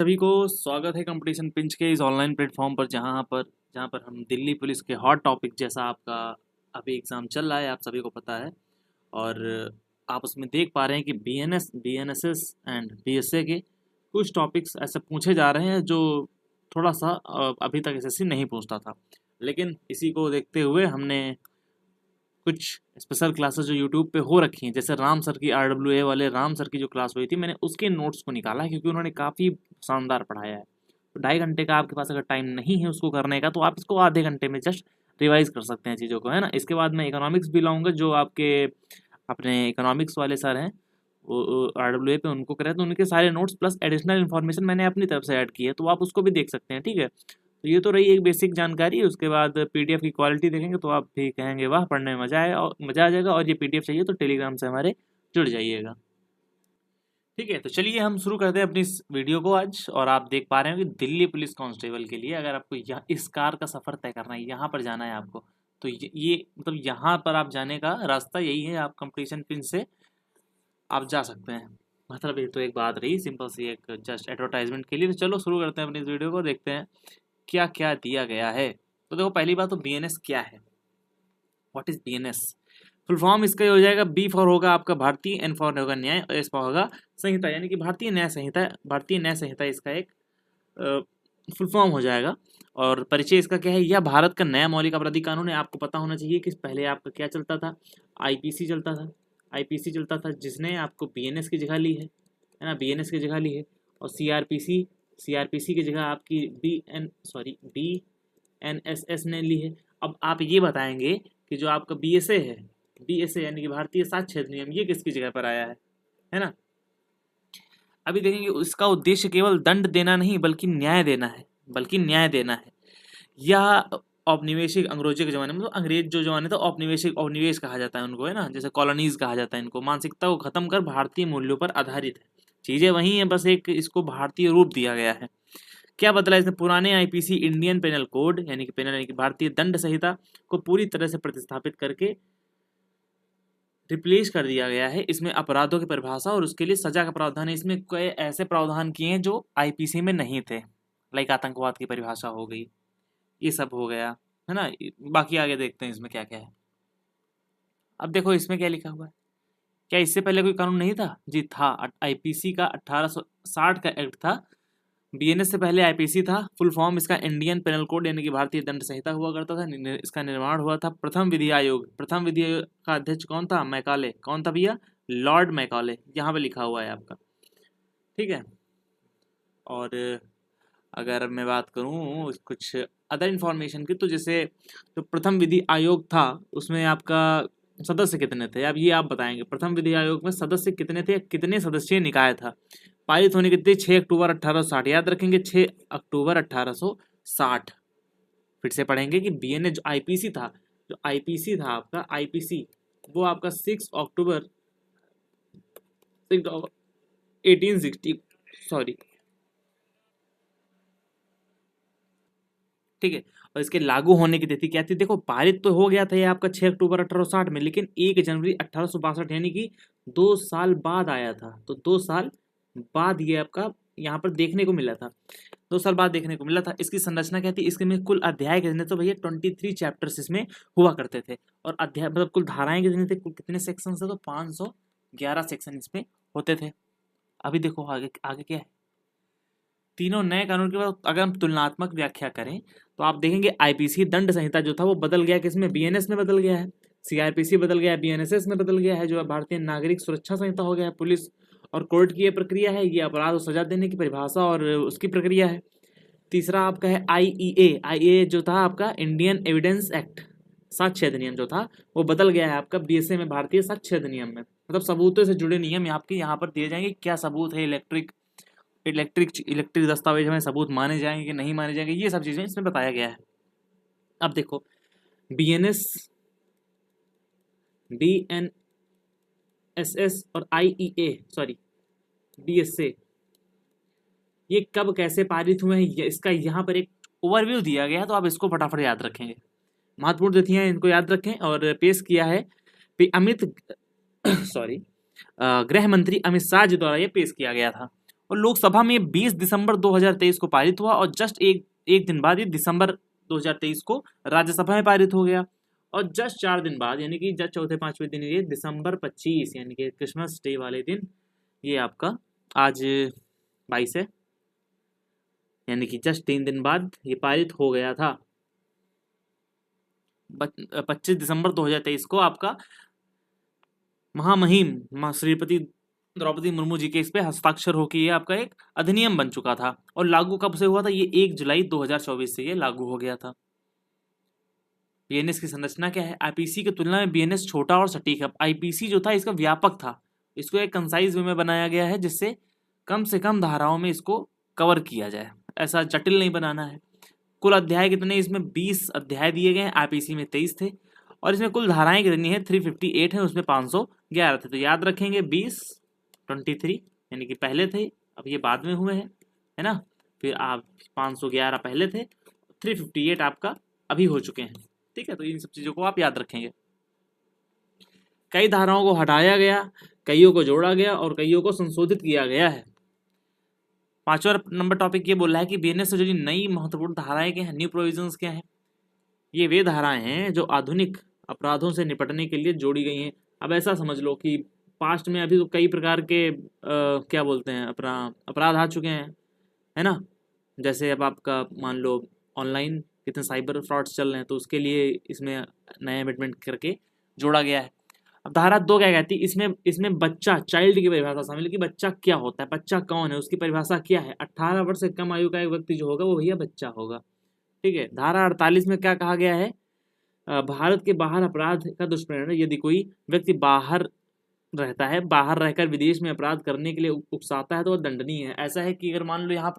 सभी को स्वागत है कंपटीशन पिंच के इस ऑनलाइन प्लेटफॉर्म पर जहाँ पर हम दिल्ली पुलिस के हॉट टॉपिक जैसा आपका अभी एग्ज़ाम चल रहा है, आप सभी को पता है। और आप उसमें देख पा रहे हैं कि बीएनएसएस एंड बीएसए के कुछ टॉपिक्स ऐसे पूछे जा रहे हैं जो थोड़ा सा अभी तक एसएससी नहीं पूछता था। लेकिन इसी को देखते हुए हमने कुछ स्पेशल क्लासेस जो यूट्यूब पे हो रखी हैं, जैसे राम सर की आरडब्ल्यूए वाले राम सर की जो क्लास हुई थी, मैंने उसके नोट्स को निकाला है क्योंकि उन्होंने काफ़ी शानदार पढ़ाया है। तो 2.5 घंटे का आपके पास अगर टाइम नहीं है उसको करने का, तो आप इसको आधे घंटे में जस्ट रिवाइज कर सकते हैं चीज़ों को, है ना। इसके बाद मैं इकोनॉमिक्स भी लाऊंगा, जो आपके अपने इकोनॉमिक्स वाले सर हैं वो आरडब्ल्यूए पे उनको करें, तो उनके सारे नोट्स प्लस एडिशनल इन्फॉर्मेशन मैंने अपनी तरफ से ऐड की है, तो आप उसको भी देख सकते हैं, ठीक है। तो ये तो रही एक बेसिक जानकारी। उसके बाद पीडीएफ की क्वालिटी देखेंगे तो आप भी कहेंगे वाह, पढ़ने में मज़ा आए और मज़ा आ जाएगा। और ये पीडीएफ चाहिए तो टेलीग्राम से हमारे जुड़ जाइएगा, ठीक है। तो चलिए हम शुरू करते हैं अपनी इस वीडियो को आज। और आप देख पा रहे हो कि दिल्ली पुलिस कांस्टेबल के लिए अगर आपको यहाँ इस कार का सफ़र तय करना है, यहाँ पर जाना है आपको, तो ये मतलब यहाँ पर आप जाने का रास्ता यही है। आप कंपटीशन पिन से आप जा सकते हैं। मतलब ये तो एक बात रही सिंपल सी, एक जस्ट एडवर्टाइजमेंट के लिए। तो चलो शुरू करते हैं अपनी इस वीडियो को, देखते हैं क्या क्या दिया गया है। तो देखो, पहली बात तो बीएनएस क्या है, what is BNS. Full form इसका ये हो जाएगा, बी फॉर होगा आपका भारतीय, एन फॉर होगा न्याय, और एस फॉर होगा संहिता, यानी कि भारतीय न्याय संहिता। भारतीय न्याय संहिता इसका एक फुल फॉर्म हो जाएगा। और परिचय इसका क्या है, यह भारत का नया मौलिक आपराधिक कानून है। आपको पता होना चाहिए कि पहले आपका क्या चलता था, आईपीसी चलता था। आईपीसी चलता था जिसने आपको बीएनएस की जगह ली है ना, बीएनएस की जगह ली है। और सीआरपीसी की जगह आपकी बीएनएसएस ने ली है। अब आप ये बताएंगे कि जो आपका बीएसए है, बीएसए यानी कि भारतीय साक्ष्य अधिनियम, ये किसकी जगह पर आया है ना। अभी देखेंगे उसका उद्देश्य केवल दंड देना नहीं बल्कि न्याय देना है, यह औपनिवेशिक अंग्रेजों के जमाने में, तो अंग्रेज जो जमाने था औपनिवेश कहा जाता है उनको, है ना, जैसे कॉलोनीज कहा जाता है इनको। मानसिकता को खत्म कर भारतीय मूल्यों पर आधारित है, चीजें वही हैं, बस एक इसको भारतीय रूप दिया गया है। क्या बदला इसने, पुराने आईपीसी इंडियन पेनल कोड यानी कि पेनल यानी कि भारतीय दंड संहिता को पूरी तरह से प्रतिस्थापित करके रिप्लेस कर दिया गया है। इसमें अपराधों की परिभाषा और उसके लिए सजा का प्रावधान है। इसमें कई ऐसे प्रावधान किए हैं जो आईपीसी में नहीं थे, लाइक आतंकवाद की परिभाषा हो गई, ये सब हो गया, है ना। बाकी आगे देखते हैं इसमें क्या क्या है। अब देखो इसमें क्या लिखा हुआ है, क्या इससे पहले कोई कानून नहीं था? जी था, आईपीसी का 1860 का एक्ट था। बीएनएस से पहले आईपीसी था। फुल फॉर्म इसका इंडियन पेनल कोड यानी कि भारतीय दंड संहिता हुआ करता था। इसका निर्माण हुआ था प्रथम विधि आयोग। प्रथम विधि आयोग का अध्यक्ष कौन था? मैकाले। कौन था भैया? Lord Macaulay. यहाँ पे लिखा हुआ है आपका, ठीक है। और अगर मैं बात करूँ कुछ अदर इन्फॉर्मेशन की, तो जैसे जो प्रथम विधि आयोग था उसमें आपका सदस्य कितने थे, अब ये आप बताएंगे। प्रथम विधि आयोग में सदस्य कितने थे, कितने सदस्यीय निकाय था? पारित होने की तिथि 6 अक्टूबर 1860, याद रखेंगे 6 अक्टूबर 1860। फिर से पढ़ेंगे कि बीएनए जो आईपीसी था, आपका आईपीसी, वो आपका 1860, सॉरी, ठीक है। और इसके लागू होने की तिथि क्या थी? देखो, पारित तो हो गया था ये आपका 6 अक्टूबर 1860 में, लेकिन 1 जनवरी 1862 यानी कि 2 साल बाद आया था। तो 2 साल बाद ये आपका यहाँ पर देखने को मिला था, 2 साल बाद देखने को मिला था। इसकी संरचना क्या थी? इसके में कुल अध्याय कितने? तो भैया 23 चैप्टर्स इसमें हुआ करते थे। और अध्याय मतलब कुल धाराएं कितने थे, कुल कितने सेक्शन थे? तो 511 सेक्शन इसमें होते थे। अभी देखो आगे आगे क्या है। तीनों नए कानून के बाद अगर हम तुलनात्मक व्याख्या करें तो आप देखेंगे आईपीसी दंड संहिता जो था वो बदल गया, किसमें? बीएनएस में बदल गया है। सीआरपीसी बदल गया है, बीएनएसएस में बदल गया है, जो भारतीय नागरिक सुरक्षा संहिता हो गया है। पुलिस और कोर्ट की ये प्रक्रिया है, ये अपराध और सजा देने की परिभाषा और उसकी प्रक्रिया है। तीसरा आपका है आईईए जो था आपका इंडियन एविडेंस एक्ट, साक्ष्य अधिनियम जो था वो बदल गया है आपका बीएसए में, भारतीय साक्ष्य अधिनियम में। मतलब सबूतों से जुड़े नियम आपके यहाँ पर दिए जाएंगे। क्या सबूत है, इलेक्ट्रिक दस्तावेज में सबूत माने जाएंगे कि नहीं माने जाएंगे, ये सब चीजें इसमें बताया गया है। अब देखो बीएनएसएस और बीएसए ये कब कैसे पारित हुए हैं, इसका यहाँ पर एक ओवरव्यू दिया गया है, तो आप इसको फटाफट याद रखेंगे। महत्वपूर्ण तिथियां इनको याद रखें। और पेश किया है अमित सॉरी गृह मंत्री अमित शाह जी द्वारा ये पेश किया गया था। और लोकसभा में 20 दिसंबर 2023 को पारित हुआ और जस्ट एक दिन बाद ये दिसंबर 2023 को राज्यसभा में पारित हो गया। और जस्ट 4 दिन बाद यानी कि जस्ट चौथे पांचवें दिन ये दिसंबर 25 यानी कि क्रिसमस डे वाले दिन ये आपका आज 22 है, यानी कि जस्ट 3 दिन बाद ये पारित हो गया था। 25 दिसंबर 2023 को आपका महामहिम श्रीमती द्रौपदी मुर्मू जी के इस पे हस्ताक्षर होकर ये आपका एक अधिनियम बन चुका था। और लागू कब से हुआ था? ये 1 जुलाई 2024 से ये लागू हो गया था। बीएनएस की संरचना क्या है? आईपीसी की तुलना में बीएनएस छोटा और सटीक है। आईपीसी जो था इसका व्यापक था, इसको एक कंसाइज वे में बनाया गया है जिससे कम से कम धाराओं में इसको कवर किया जाए, ऐसा जटिल नहीं बनाना है। कुल अध्याय कितने? इसमें 20 अध्याय दिए गए हैं, आईपीसी में 23 थे। और इसमें कुल धाराएं कितनी है? 358 है, उसमें 511 थे। तो याद रखेंगे 20 23 यानी कि पहले थे, अब ये बाद में हुए हैं, है ना। फिर आप 511 पहले थे, 358 आपका अभी हो चुके हैं, ठीक है। तो इन सब चीज़ों को आप याद रखेंगे। कई धाराओं को हटाया गया, कईयों को जोड़ा गया और कईयों को संशोधित किया गया है। 5वां नंबर टॉपिक ये बोल रहा है कि बीएनएस से जुड़ी नई महत्वपूर्ण धाराएं क्या हैं, न्यू प्रोविजंस क्या हैं। ये वे धाराएं हैं जो आधुनिक अपराधों से निपटने के लिए जोड़ी गई हैं। अब ऐसा समझ लो कि पास्ट में अभी तो कई प्रकार के क्या बोलते हैं अपराध आ चुके हैं, है ना। जैसे अब आपका मान लो ऑनलाइन कितने साइबर फ्रॉड्स चल रहे हैं, तो उसके लिए इसमें नया अमेंडमेंट करके जोड़ा गया है। अब धारा 2 क्या कहती है? इसमें बच्चा, चाइल्ड की परिभाषा शामिल है कि बच्चा क्या होता है, बच्चा कौन है, उसकी परिभाषा क्या है। 18 वर्ष से कम आयु का एक व्यक्ति जो होगा वो भैया बच्चा होगा, ठीक है। धारा 48 में क्या कहा गया है? भारत के बाहर अपराध का दुष्परिणाम यदि कोई व्यक्ति बाहर रहता है, बाहर रहकर विदेश में अपराध करने के लिए उकसाता है तो वह दंडनीय है। ऐसा है कि अगर मान लो यहाँ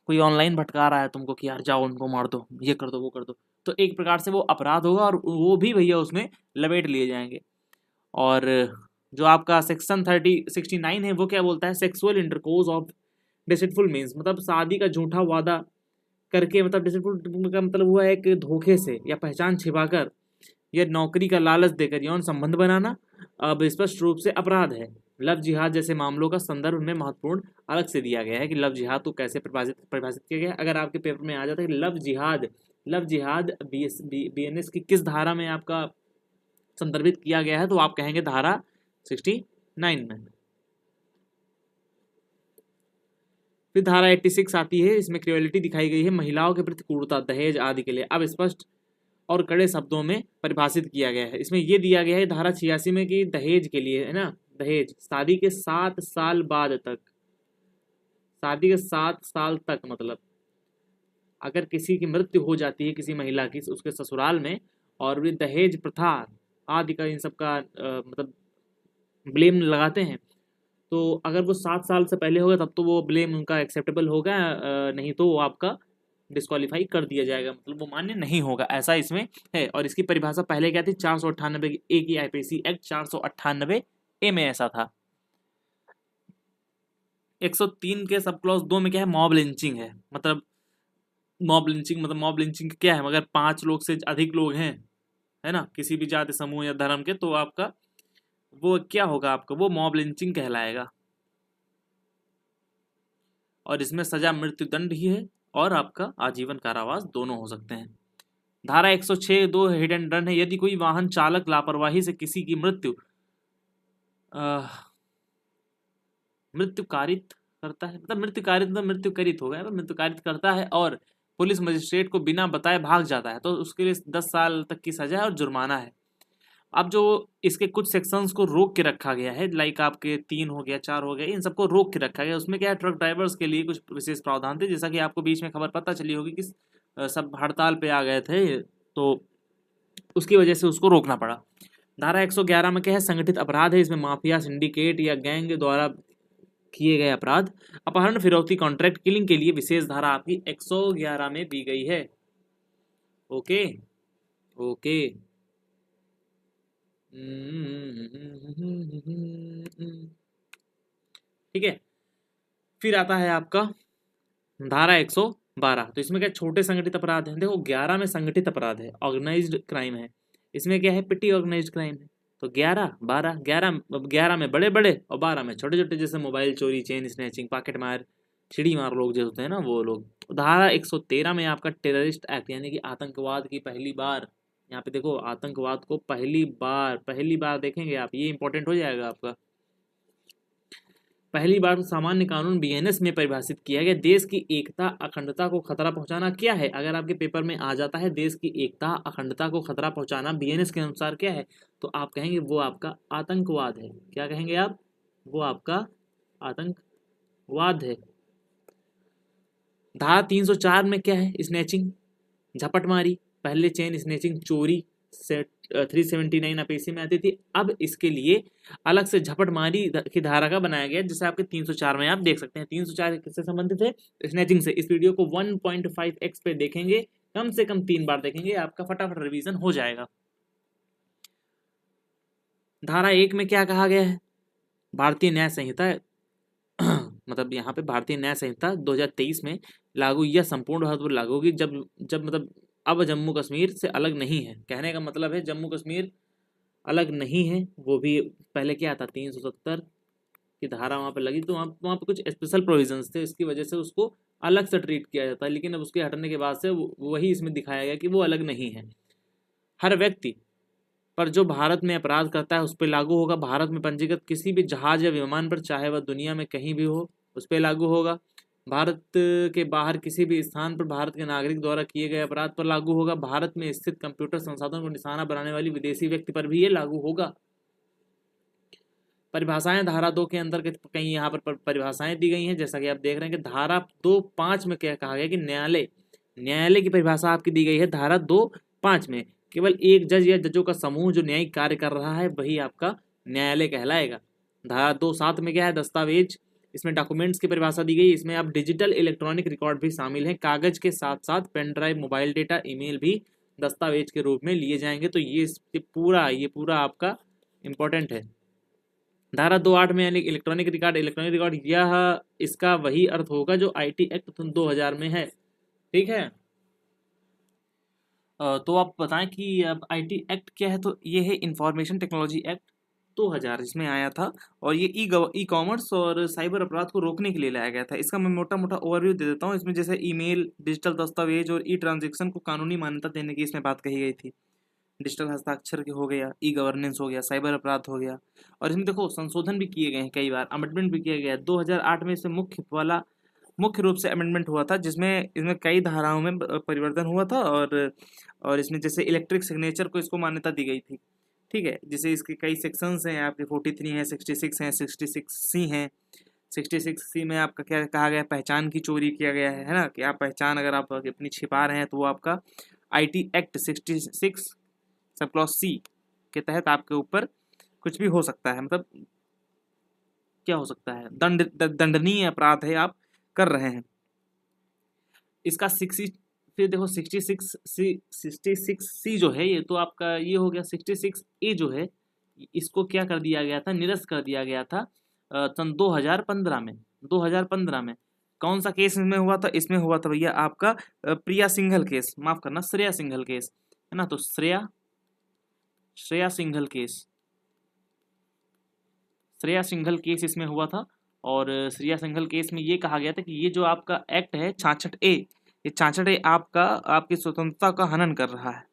कोई ऑनलाइन भटका रहा है तुमको कि यार जाओ उनको मार दो, ये कर दो, वो कर दो, तो एक प्रकार से वो अपराध होगा और वो भी भैया उसमें लपेट लिए जाएंगे। और जो आपका सेक्शन 69 है वो क्या बोलता है? Sexual intercourse of deceitful means, मतलब शादी का झूठा वादा करके, मतलब डिसीटफुल का मतलब हुआ है कि धोखे से या पहचान छिपाकर या नौकरी का लालच देकर यौन संबंध बनाना अब स्पष्ट रूप से अपराध है। लव जिहाद जैसे मामलों का संदर्भ में महत्वपूर्ण अलग से दिया गया है कि लव जिहाद को कैसे परिभाषित किया गया है। अगर आपके पेपर में आ जाता है कि लव जिहाद बीएनएस की किस धारा में आपका संदर्भित किया गया है, तो आप कहेंगे धारा 69 में। फिर धारा 86 आती है, इसमें क्रूएलिटी दिखाई गई है, महिलाओं के प्रति क्रूरता, दहेज आदि के लिए अब स्पष्ट और कड़े शब्दों में परिभाषित किया गया है। इसमें यह दिया गया है धारा 86 में कि दहेज के लिए, है ना, दहेज शादी के 7 साल बाद तक, शादी के 7 साल तक, मतलब अगर किसी की मृत्यु हो जाती है किसी महिला की उसके ससुराल में और वे दहेज प्रथा आदि का इन सब का मतलब ब्लेम लगाते हैं, तो अगर वो 7 साल से पहले होगा तब तो वो ब्लेम उनका एक्सेप्टेबल होगा, नहीं तो वो आपका डिस्क्वालीफाई कर दिया जाएगा, मतलब वो मान्य नहीं होगा, ऐसा इसमें है। और इसकी परिभाषा पहले क्या थी? 498 ए की आईपीसी एक्ट 498 ए में ऐसा था। 103 के सब क्लॉज 2 में क्या है? मॉब लिंचिंग है। मतलब मॉब लिंचिंग क्या है? अगर 5 लोग से अधिक लोग हैं, है ना, किसी भी जाति समूह या धर्म के, तो आपका वो क्या होगा? आपका वो मॉब लिंचिंग कहलाएगा। और इसमें सजा मृत्यु दंड ही है और आपका आजीवन कारावास दोनों हो सकते हैं। धारा 106 2 हिट एंड रन है, यदि कोई वाहन चालक लापरवाही से किसी की मृत्यु कारित करता है, मतलब मृत्यु कारित हो गया, मृत्यु कारित करता है और पुलिस मजिस्ट्रेट को बिना बताए भाग जाता है, तो उसके लिए 10 साल तक की सजा है और जुर्माना है। अब जो इसके कुछ सेक्शंस को रोक के रखा गया है, लाइक आपके 3 हो गया, 4 हो गया, इन सबको रोक के रखा गया। उसमें क्या है? ट्रक ड्राइवर्स के लिए कुछ विशेष प्रावधान थे, जैसा कि आपको बीच में खबर पता चली होगी कि सब हड़ताल पे आ गए थे, तो उसकी वजह से उसको रोकना पड़ा। धारा 111 में क्या है? संगठित अपराध है, इसमें माफिया, सिंडिकेट या गैंग द्वारा किए गए अपराध, अपहरण, फिरौती, कॉन्ट्रैक्ट किलिंग के लिए विशेष धारा आपकी 111 में दी गई है। ओके ओके ठीक है। फिर आता है आपका धारा 112, तो इसमें क्या? छोटे संगठित अपराध हैं। देखो 11 में संगठित अपराध है, ऑर्गेनाइज्ड क्राइम है, इसमें क्या है? पिटी ऑर्गेनाइज्ड क्राइम है। तो 11 12 11 में बड़े बड़े और 12 में छोटे छोटे, जैसे मोबाइल चोरी, चेन स्नैचिंग, पॉकेट मार, चिड़ी मार लोग जो होते हैं ना वो लोग। धारा 113 में आपका टेररिस्ट एक्ट यानी कि आतंकवाद की पहली बार, यहाँ पे देखो आतंकवाद को पहली बार देखेंगे आप, ये इंपॉर्टेंट हो जाएगा आपका। पहली बार सामान्य कानून बीएनएस में परिभाषित किया गया। देश की एकता अखंडता को खतरा पहुंचाना क्या है? अगर आपके पेपर में आ जाता है देश की एकता अखंडता को खतरा पहुंचाना बीएनएस के अनुसार क्या है, तो आप कहेंगे वो आपका आतंकवाद है। क्या कहेंगे आप? वो आपका आतंकवाद है। धारा 304 में क्या है? स्नैचिंग, झपटमारी, पहले चेन स्नैचिंग चोरी से 379 अपेसी में आती थी। अब इसके लिए अलग से झपटमारी की धारा का बनाया गया, जिसे आपके 304 में आप देख सकते हैं। 304 किससे संबंधित है? स्नैचिंग से। इस वीडियो को 1.5x पे देखेंगे, कम से कम 3 बार देखेंगे, आपका फटाफट रिवीजन हो जाएगा। धारा 1 में क्या कहा गया है? भारतीय न्याय संहिता मतलब यहाँ पे भारतीय न्याय संहिता 2023 में लागू या संपूर्ण भारत पर लागू होगी जब जब मतलब अब जम्मू कश्मीर से अलग नहीं है। कहने का मतलब है जम्मू कश्मीर अलग नहीं है। वो भी पहले क्या था, 370 की धारा वहाँ पे लगी, तो वहाँ पे कुछ स्पेशल प्रोविजंस थे, इसकी वजह से उसको अलग से ट्रीट किया जाता है। लेकिन अब उसके हटने के बाद से वही इसमें दिखाया गया कि वो अलग नहीं है। हर व्यक्ति पर जो भारत में अपराध करता है उस पर लागू होगा। भारत में पंजीकृत किसी भी जहाज या विमान पर, चाहे वह दुनिया में कहीं भी हो, उस पर लागू होगा। भारत के बाहर किसी भी स्थान पर भारत के नागरिक द्वारा किए गए अपराध पर लागू होगा। भारत में स्थित कंप्यूटर संसाधन को निशाना बनाने वाली विदेशी व्यक्ति पर भी ये लागू होगा। परिभाषाएं धारा 2 के अंदर कहीं यहाँ पर परिभाषाएं दी गई हैं, जैसा कि आप देख रहे हैं कि धारा 2.5 में क्या कहा गया कि न्यायालय की परिभाषा आपकी दी गई है धारा 2.5 में। केवल एक जज या जजों का समूह जो न्यायिक कार्य कर रहा है वही आपका न्यायालय कहलाएगा। धारा 2.7 में क्या है? दस्तावेज। इसमें डॉक्यूमेंट्स की परिभाषा दी गई। इसमें आप डिजिटल इलेक्ट्रॉनिक रिकॉर्ड भी शामिल हैं। कागज के साथ साथ pen drive, mobile data, email भी दस्तावेज के रूप में लिए जाएंगे। तो ये पूरा आपका इंपॉर्टेंट है। धारा 2.8 में यानी इलेक्ट्रॉनिक रिकॉर्ड, यह इसका वही अर्थ होगा जो आईटी एक्ट 2000 में है। ठीक है। तो आप बताएं कि अब आईटी एक्ट क्या है? तो ये है इंफॉर्मेशन टेक्नोलॉजी एक्ट 2000, इसमें आया था। और ये ई कॉमर्स और साइबर अपराध को रोकने के लिए लाया गया था। इसका मैं मोटा मोटा ओवरव्यू दे देता हूँ। इसमें जैसे ईमेल, डिजिटल दस्तावेज और ई ट्रांजेक्शन को कानूनी मान्यता देने की इसमें बात कही गई थी। डिजिटल हस्ताक्षर के हो गया, ई गवर्नेंस हो गया, साइबर अपराध हो गया। और इसमें देखो संशोधन भी किए गए हैं, कई बार अमेंडमेंट भी किया गया है। 2008 में इसमें मुख्य रूप से अमेंडमेंट हुआ था, जिसमें इसमें कई धाराओं में परिवर्तन हुआ था। और इसमें जैसे इलेक्ट्रिक सिग्नेचर को इसको मान्यता दी गई थी। ठीक है। जैसे इसके कई सेक्शंस हैं आपके, 43 हैं, 66 हैं, 66C हैं। 66C में आपका क्या कहा गया? पहचान की चोरी किया गया है ना, कि आप पहचान अगर आप अपनी छिपा रहे हैं तो वो आपका IT act 66 sub clause C के तहत आपके ऊपर कुछ भी हो सकता है। मतलब क्या हो सकता है? दंडनीय अपराध है, आप कर रहे हैं इसका। 60 फिर देखो 66C जो है ये तो आपका ये हो गया। 66A जो है इसको क्या कर दिया गया था? निरस्त कर दिया गया था सन 2015 में। 2015 में कौन सा केस इसमें हुआ था? इसमें हुआ था भैया आपका प्रिया सिंघल केस, माफ करना श्रेया सिंघल केस, है ना। तो श्रेया सिंघल केस इसमें हुआ था। और श्रेया सिंघल केस में ये कहा गया था कि ये जो आपका एक्ट है 66A, ये 66A आपकी स्वतंत्रता का हनन कर रहा है।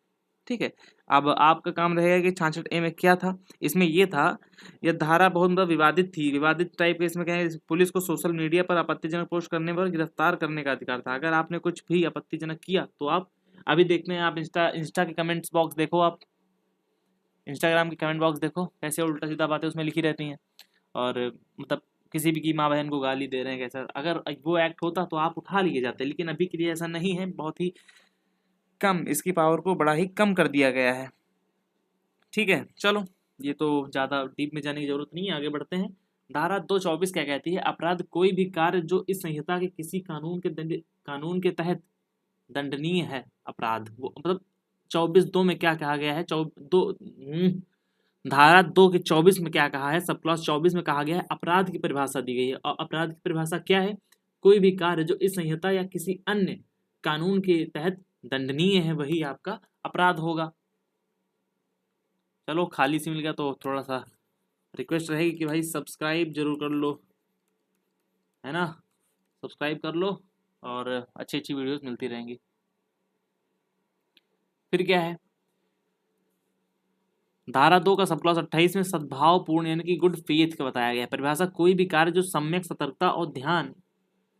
ठीक है। अब आपका काम रहेगा कि 66A में क्या था। इसमें ये था, यह धारा बहुत मतलब विवादित थी, विवादित टाइप के। इसमें क्या है? पुलिस को सोशल मीडिया पर आपत्तिजनक पोस्ट करने पर गिरफ्तार करने का अधिकार था। अगर आपने कुछ भी आपत्तिजनक किया तो आप अभी देखते हैं, आप इंस्टा के कमेंट्स बॉक्स देखो, आप इंस्टाग्राम के कमेंट बॉक्स देखो, कैसे उल्टा सीधा बातें उसमें लिखी रहती हैं। और मतलब किसी भी की माँ बहन को गाली दे रहे हैं कैसा, अगर वो एक्ट होता तो आप उठा लिए जाते। लेकिन अभी के लिए ऐसा नहीं है, बहुत ही कम, इसकी पावर को बड़ा ही कम कर दिया गया है। ठीक है। चलो, ये तो ज़्यादा डीप में जाने की जरूरत नहीं है, आगे बढ़ते हैं। धारा 224 क्या कहती है? अपराध कोई भी कार्य जो इस संहिता के किसी कानून के तहत दंडनीय है अपराध। वो मतलब 24(2) में क्या कहा गया है? धारा 2 के 24 में क्या कहा है? सब क्लॉज 24 में कहा गया है, अपराध की परिभाषा दी गई है। और अपराध की परिभाषा क्या है? कोई भी कार्य जो इस संहिता या किसी अन्य कानून के तहत दंडनीय है वही आपका अपराध होगा। चलो, खाली सी मिल गया तो थोड़ा सा रिक्वेस्ट रहेगी कि भाई सब्सक्राइब जरूर कर लो, है ना। सब्सक्राइब कर लो और अच्छी अच्छी वीडियोस मिलती रहेंगी। फिर क्या है, धारा 2 का सब क्लॉज 28 में सद्भावपूर्ण यानी कि गुड फेथ का बताया गया है। परिभाषा कोई भी कार्य जो सम्यक सतर्कता और ध्यान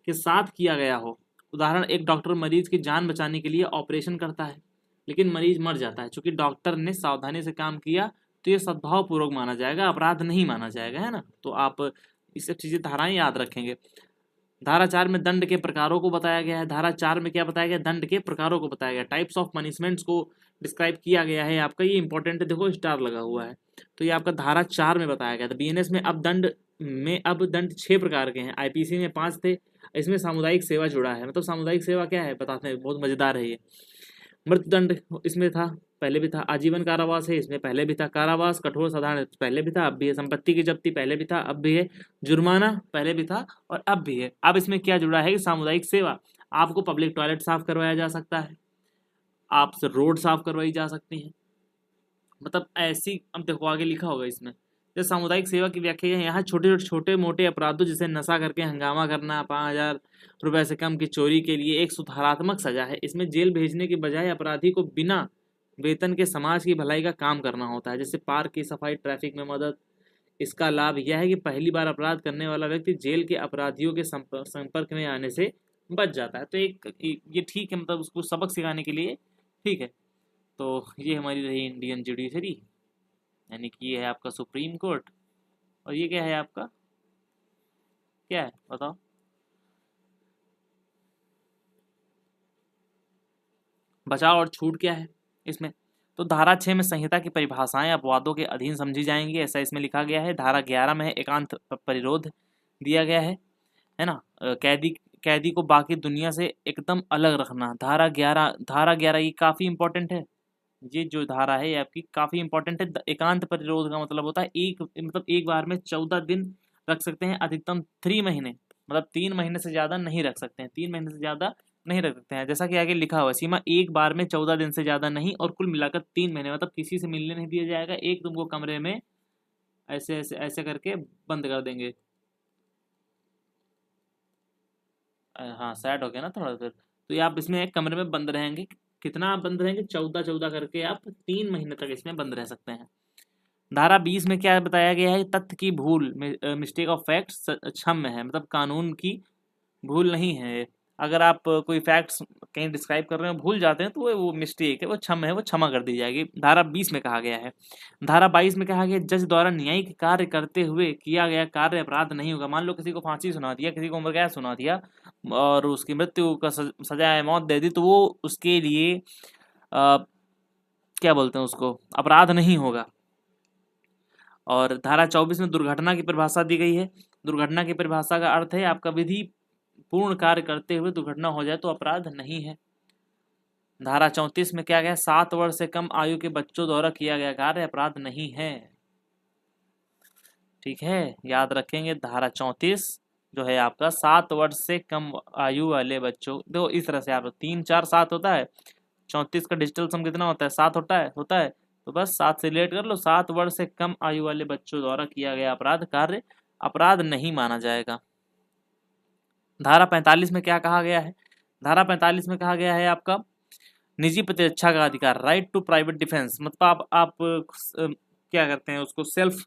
के साथ किया गया हो। उदाहरण, एक डॉक्टर मरीज की जान बचाने के लिए ऑपरेशन करता है लेकिन मरीज मर जाता है, चूंकि डॉक्टर ने सावधानी से काम किया तो ये सद्भावपूर्वक माना जाएगा, अपराध नहीं माना जाएगा, है ना। तो आप ये सब चीजें धाराएं याद रखेंगे। धारा 4 में दंड के प्रकारों को बताया गया है। धारा 4 में क्या बताया गया, दंड के प्रकारों को बताया गया, टाइप्स ऑफ पनिशमेंट्स को डिस्क्राइब किया गया है। आपका ये इंपॉर्टेंट है, देखो स्टार लगा हुआ है, तो ये आपका धारा 4 में बताया गया था। बीएनएस में अब दंड 6 प्रकार के हैं, आईपीसी में 5 थे, इसमें सामुदायिक सेवा जुड़ा है। मतलब सामुदायिक सेवा क्या है बताते हैं, बहुत मजेदार है ये। मृत्युदंड इसमें था, पहले भी था। आजीवन कारावास है, इसमें पहले भी था। कारावास, कठोर साधारण पहले भी था, अब भी है। संपत्ति की जब्ती पहले भी था, अब भी है। जुर्माना पहले भी था और अब भी है। अब इसमें क्या जुड़ा है कि सामुदायिक सेवा, आपको पब्लिक टॉयलेट साफ करवाया जा सकता है, आपसे रोड साफ करवाई जा सकती है। मतलब ऐसी, अब देखो आगे लिखा होगा इसमें, जैसे सामुदायिक सेवा की व्याख्या है यहाँ छोटे मोटे अपराधों जैसे नशा करके हंगामा करना, 5,000 रुपए से कम की चोरी के लिए एक सुधारात्मक सजा है। इसमें जेल भेजने के बजाय अपराधी को बिना वेतन के समाज की भलाई का काम करना होता है, जैसे पार्क की सफाई, ट्रैफिक में मदद। इसका लाभ यह है कि पहली बार अपराध करने वाला व्यक्ति जेल के अपराधियों के संपर्क में आने से बच जाता है। तो एक ये ठीक है, मतलब उसको सबक सिखाने के लिए ठीक है। तो ये हमारी रही इंडियन जुडिशरी, यानी कि ये है आपका सुप्रीम कोर्ट, और ये क्या है आपका, क्या है बताओ। बचाव और छूट क्या है इसमें, तो धारा 6 में संहिता की परिभाषाएं अपवादों के अधीन समझी जाएंगी, ऐसा इसमें लिखा गया है। धारा 11 में एकांत परिरोध दिया गया है ना। कैदी को बाकी दुनिया से एकदम अलग रखना। धारा 11 ये काफी इंपॉर्टेंट है। ये जो धारा है ये आपकी काफी इंपॉर्टेंट है। एकांत परिरोध का मतलब होता है एक बार में 14 दिन रख सकते हैं, अधिकतम 3 महीने, मतलब 3 महीने से ज्यादा नहीं रख सकते हैं, 3 महीने से ज्यादा नहीं रख सकते हैं। जैसा कि आगे लिखा हुआ है, सीमा एक बार में 14 दिन से ज्यादा नहीं, और कुल मिलाकर 3 महीने, मतलब किसी से मिलने नहीं दिया जाएगा, एक तुमको कमरे में ऐसे ऐसे ऐसे करके बंद कर देंगे। हाँ सेट हो गया ना थोड़ा देर। तो ये आप इसमें एक कमरे में बंद रहेंगे, कितना आप बंद रहेंगे, 14 करके आप 3 महीने तक इसमें बंद रह सकते हैं। धारा 20 में क्या बताया गया है, तथ्य की भूल, मिस्टेक ऑफ फैक्ट्स क्षम्य है, मतलब कानून की भूल नहीं है। अगर आप कोई फैक्ट्स कहीं डिस्क्राइब कर रहे हो भूल जाते हैं तो वो मिस्टेक है, वो क्षम्य है, वो क्षमा कर दी जाएगी। धारा 20 में कहा गया है। धारा 22 में कहा गया, जज द्वारा न्यायिक कार्य करते हुए किया गया कार्य अपराध नहीं होगा। मान लो किसी को फांसी सुना दिया, किसी को उम्र कैद सुना दिया और उसकी मृत्यु का सजा मौत दे दी, तो वो उसके लिए क्या बोलते हैं उसको, अपराध नहीं होगा। और धारा 24 में दुर्घटना की परिभाषा दी गई है। दुर्घटना की परिभाषा का अर्थ है आपका विधि पूर्ण कार्य करते हुए दुर्घटना हो जाए तो अपराध नहीं है। धारा 34 में क्या गया, 7 वर्ष से कम आयु के बच्चों द्वारा किया गया कार्य अपराध नहीं है। ठीक है, याद रखेंगे। धारा 34 जो है आपका 7 वर्ष से कम आयु वाले बच्चों, देखो इस तरह से आप 3 4 7 होता है, 34 का डिजिटल सम कितना होता है, 7 होता है, तो बस 7 से रिलेट कर लो। 7 वर्ष से कम आयु वाले बच्चों द्वारा किया गया अपराध कार्य अपराध नहीं माना जाएगा। धारा 45 में क्या कहा गया है, धारा 45 में कहा गया है आपका निजी प्रतिरक्षा का अधिकार, राइट टू प्राइवेट डिफेंस, मतलब आप क्या करते हैं उसको, सेल्फ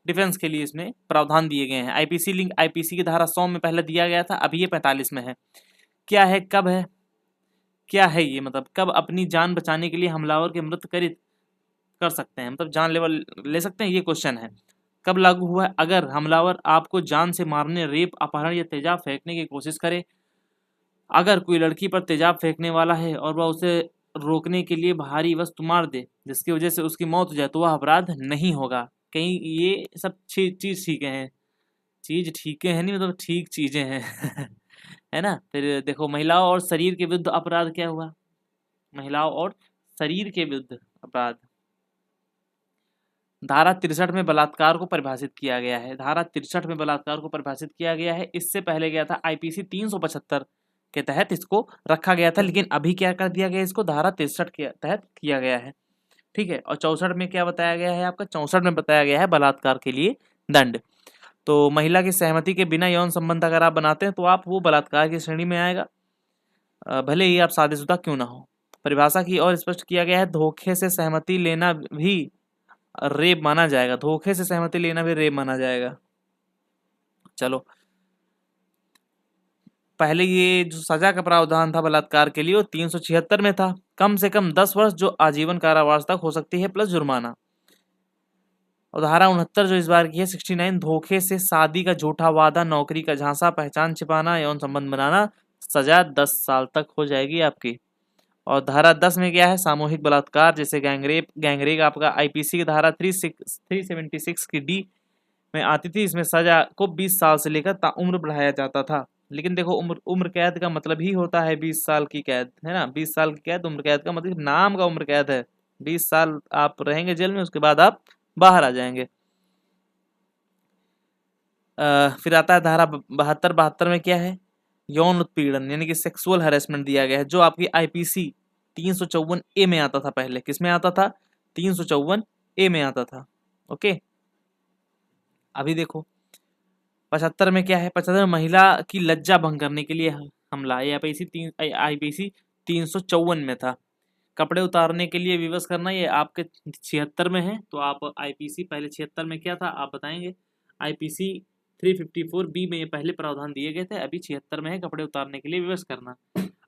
डिफेंस के लिए इसमें प्रावधान दिए गए हैं। आईपीसी की धारा 100 में पहले दिया गया था, अभी ये 45 में है। क्या है, कब है, क्या है ये, मतलब कब अपनी जान बचाने के लिए हमलावर के मृत कर सकते हैं, मतलब जान ले सकते हैं, ये क्वेश्चन है। कब लागू हुआ है, अगर हमलावर आपको जान से मारने, रेप, अपहरण या तेजाब फेंकने की कोशिश करे। अगर कोई लड़की पर तेजाब फेंकने वाला है और वह उसे रोकने के लिए भारी वस्तु मार दे जिसकी वजह से उसकी मौत हो जाए तो वह अपराध नहीं होगा। कहीं ये सब चीज ठीक है, चीज ठीक है नहीं, मतलब ठीक चीजें हैं है ना। फिर देखो महिलाओं और शरीर के विरुद्ध अपराध क्या हुआ, महिलाओं और शरीर के विरुद्ध अपराध। धारा 63 में बलात्कार को परिभाषित किया गया है। धारा 63 में बलात्कार को परिभाषित किया गया है, इससे पहले गया था आईपीसी 375 के तहत इसको रखा गया था, लेकिन अभी क्या कर दिया गया, इसको धारा 63 के तहत किया गया है। ठीक है, और 64 में क्या बताया गया है आपका, 64 में बताया गया है बलात्कार के लिए दंड। तो महिला की सहमति के बिना यौन संबंध अगर आप बनाते हैं तो आप वो बलात्कार की श्रेणी में आएगा, भले ही आप शादीशुदा क्यों ना हो। परिभाषा की और स्पष्ट किया गया है, धोखे से सहमति लेना भी रेप माना जाएगा। धोखे से सहमति लेना भी रेप माना जाएगा। चलो, पहले ये जो सजा का प्रावधान था बलात्कार के लिए वो 376 में था, कम से कम 10 वर्ष जो आजीवन कारावास तक हो सकती है प्लस जुर्माना। और धारा 69 जो इस बार की है 69, धोखे से शादी का झूठा वादा, नौकरी का झांसा, पहचान छिपाना, यौन संबंध बनाना, सजा 10 साल तक हो जाएगी आपकी। और धारा 10 में क्या है, सामूहिक बलात्कार जैसे गैंगरेप। गैंगरेप आपका आईपीसी की धारा 376 की डी में आती थी। इसमें सजा को 20 साल से लेकर ताउम्र बढ़ाया जाता था। लेकिन देखो, उम्र उम्र कैद का मतलब ही होता है 20 साल की कैद, है ना। 20 साल की कैद, उम्र कैद का मतलब नाम का उम्र कैद है। 20 साल आप रहेंगे जेल में, उसके बाद आप बाहर आ जाएंगे। फिर आता है धारा 72 में क्या है, यौन उत्पीड़न यानी कि सेक्सुअल हैरेसमेंट दिया गया है, जो आपकी आईपीसी 354 ए में आता था। पहले किस में आता था, 354 ए में आता था। ओके, अभी देखो 75 में क्या है, 75 में महिला की लज्जा भंग करने के लिए हमला, ये आईपीसी 354 में था। कपड़े उतारने के लिए विवश करना, ये आपके 76 में है। तो आप आईपीसी पहले 76 में क्या था आप बताएंगे। आईपीसी 354 बी में ये पहले प्रावधान दिए गए थे, अभी 76 में है कपड़े उतारने के लिए विवश करना।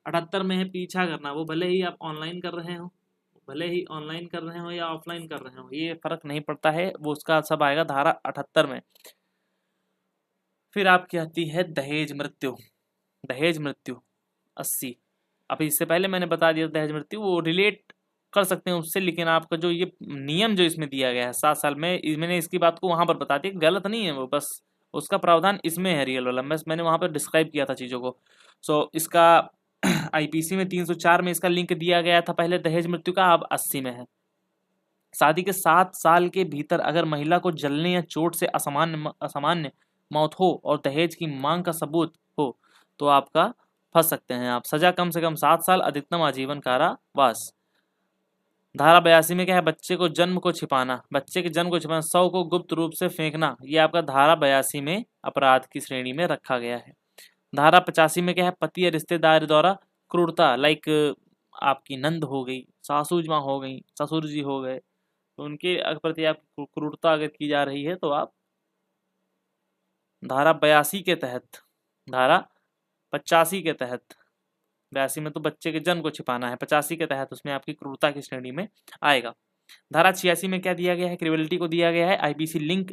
78 में है पीछा करना, वो भले ही आप ऑनलाइन कर रहे हो, भले ही ऑनलाइन कर रहे हो या ऑफलाइन कर रहे हो, ये फर्क नहीं पड़ता है, वो उसका सब आएगा धारा 78 में। फिर आपकी आती है दहेज मृत्यु। दहेज मृत्यु 80। अभी इससे पहले मैंने बता दिया दहेज मृत्यु, वो रिलेट कर सकते हैं उससे, लेकिन आपका जो ये नियम जो इसमें दिया गया है 7 साल में, मैंने इसकी बात को वहां पर बता दिया, गलत नहीं है वो, बस उसका प्रावधान इसमें है रियल वाला, बस मैंने वहां पर डिस्क्राइब किया था चीज़ों को। सो इसका आईपीसी में 304 में इसका लिंक दिया गया था पहले दहेज मृत्यु का, अब 80 में है। शादी के 7 साल के भीतर अगर महिला को जलने या चोट से असामान्य मौत हो और दहेज की मांग का सबूत हो तो आपका फंस सकते हैं आप। सजा कम से कम 7 साल, अधिकतम आजीवन कारावास। धारा 82 में क्या है, बच्चे को जन्म को छिपाना, बच्चे के जन्म को छिपाना, शव को गुप्त रूप से फेंकना, ये आपका धारा 82 में अपराध की श्रेणी में रखा गया है। धारा 85 में क्या है, पति या रिश्तेदार द्वारा क्रूरता, लाइक आपकी नंद हो गई, सासू माँ हो गई, ससुर जी हो गए, तो उनके प्रति आप क्रूरता अगर की जा रही है तो आप धारा 82 के तहत, धारा 85 के तहत, 82 में तो बच्चे के जन्म को छिपाना है, 85 के तहत उसमें आपकी क्रूरता की श्रेणी में आएगा। धारा 86 में क्या दिया गया है, क्रिवलिटी को दिया गया है, आईपीसी लिंक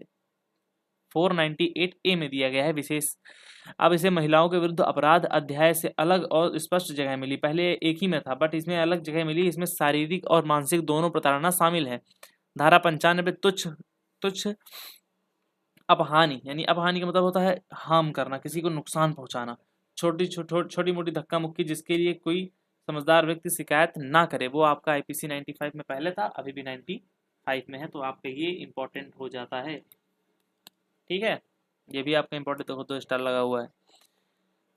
498 ए में दिया गया है विशेष। अब इसे महिलाओं के विरुद्ध अपराध अध्याय से अलग और स्पष्ट जगह मिली, पहले एक ही में था बट इसमें अलग जगह मिली। इसमें शारीरिक और मानसिक दोनों प्रताड़ना शामिल है। धारा 95 तुच्छ तुच्छ अपहानि, यानी अपहानि का मतलब होता है हार्म करना, किसी को नुकसान पहुंचाना, छोटी मोटी धक्का मुक्की जिसके लिए कोई समझदार व्यक्ति शिकायत ना करे, वो आपका आईपीसी 95 में पहले था, अभी भी 95 में है, तो आपका ये इंपॉर्टेंट हो जाता है। ठीक है, ये भी आपका इंपॉर्टेंट, देखो 2 स्टार लगा हुआ है।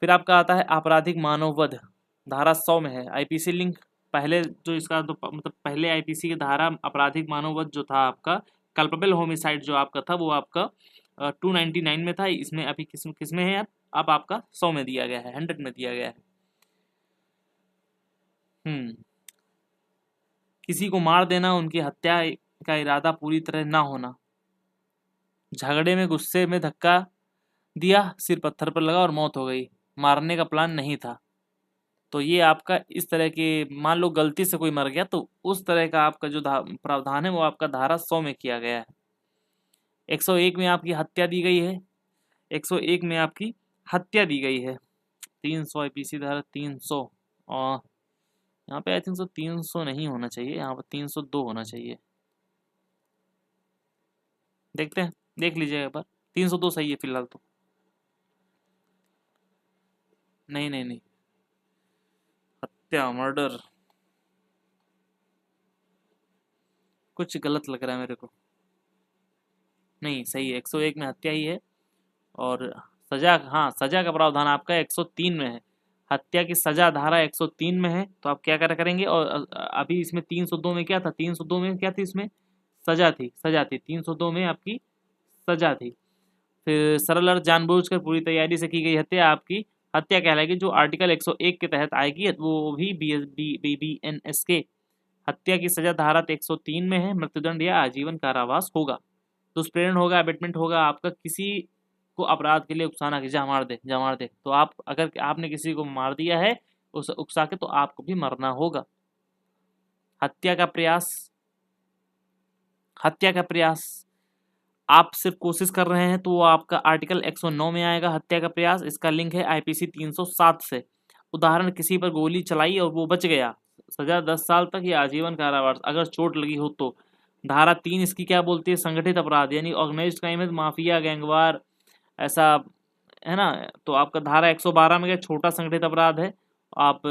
फिर आपका आता है आपराधिक मानववध, धारा 100 में है, आईपीसी लिंक पहले जो इसका तो मतलब पहले आईपीसी की धारा आपराधिक मानववध जो था आपका, कल्पेबल होमिसाइड जो आपका था वो आपका 299 में था, इसमें अभी किस में है, अब आपका 100 में दिया गया है, 100 में दिया गया है। किसी को मार देना, उनकी हत्या का इरादा पूरी तरह ना होना, झगड़े में गुस्से में धक्का दिया, सिर पत्थर पर लगा और मौत हो गई, मारने का प्लान नहीं था, तो ये आपका इस तरह के, मान लो गलती से कोई मर गया तो उस तरह का आपका जो प्रावधान है वो आपका धारा 100 में किया गया है। 101 में आपकी हत्या दी गई है, 101 में आपकी हत्या दी गई है। 300 आईपीसी धारा 300, और यहाँ पे आई थिंक सो 300 नहीं होना चाहिए, यहाँ पर 302 होना चाहिए। देखते हैं, देख लीजिएगा एक बार, 302 सही है फिलहाल तो। नहीं नहीं नहीं, हत्या मर्डर कुछ गलत लग रहा है मेरे को, नहीं सही है, 101 में हत्या ही है। और सजा, हाँ सजा का प्रावधान आपका 103 में है, हत्या की सजा धारा 103 में है, तो आप क्या करेंगे। और अभी इसमें 302 में क्या था, 302 में क्या थी, इसमें सजा थी, 302 में आपकी सजा थी। फिर सरल अर्थ जानबूझकर पूरी तैयारी से की गई हत्या आपकी हत्या कहलाएगी। जो आर्टिकल 101 के तहत आएगी वो भी BBNS के हत्या की सजा धारा 103 में है, मृत्युदंड या आजीवन कारावास होगा। दुष्प्रेरण होगा, अबेटमेंट होगा आपका, किसी को अपराध के लिए उकसाना कि जा मार दे जा मार दे। तो आप अगर आपने किसी को मार दिया है उस उकसा के, तो आपको भी मरना होगा। हत्या का प्रयास, हत्या का प्रयास आप सिर्फ कोशिश कर रहे हैं तो वो आपका आर्टिकल 109 में आएगा हत्या का प्रयास। इसका लिंक है IPC 307 से। उदाहरण, किसी पर गोली चलाई और वो बच गया, सजा 10 साल तक या आजीवन कारावास अगर चोट लगी हो तो। धारा 3 इसकी क्या बोलती है? संगठित अपराध यानी ऑर्गेनाइज्ड क्राइम है, माफिया गैंगवार ऐसा है ना। तो आपका धारा 112 में क्या, छोटा संगठित अपराध है। आप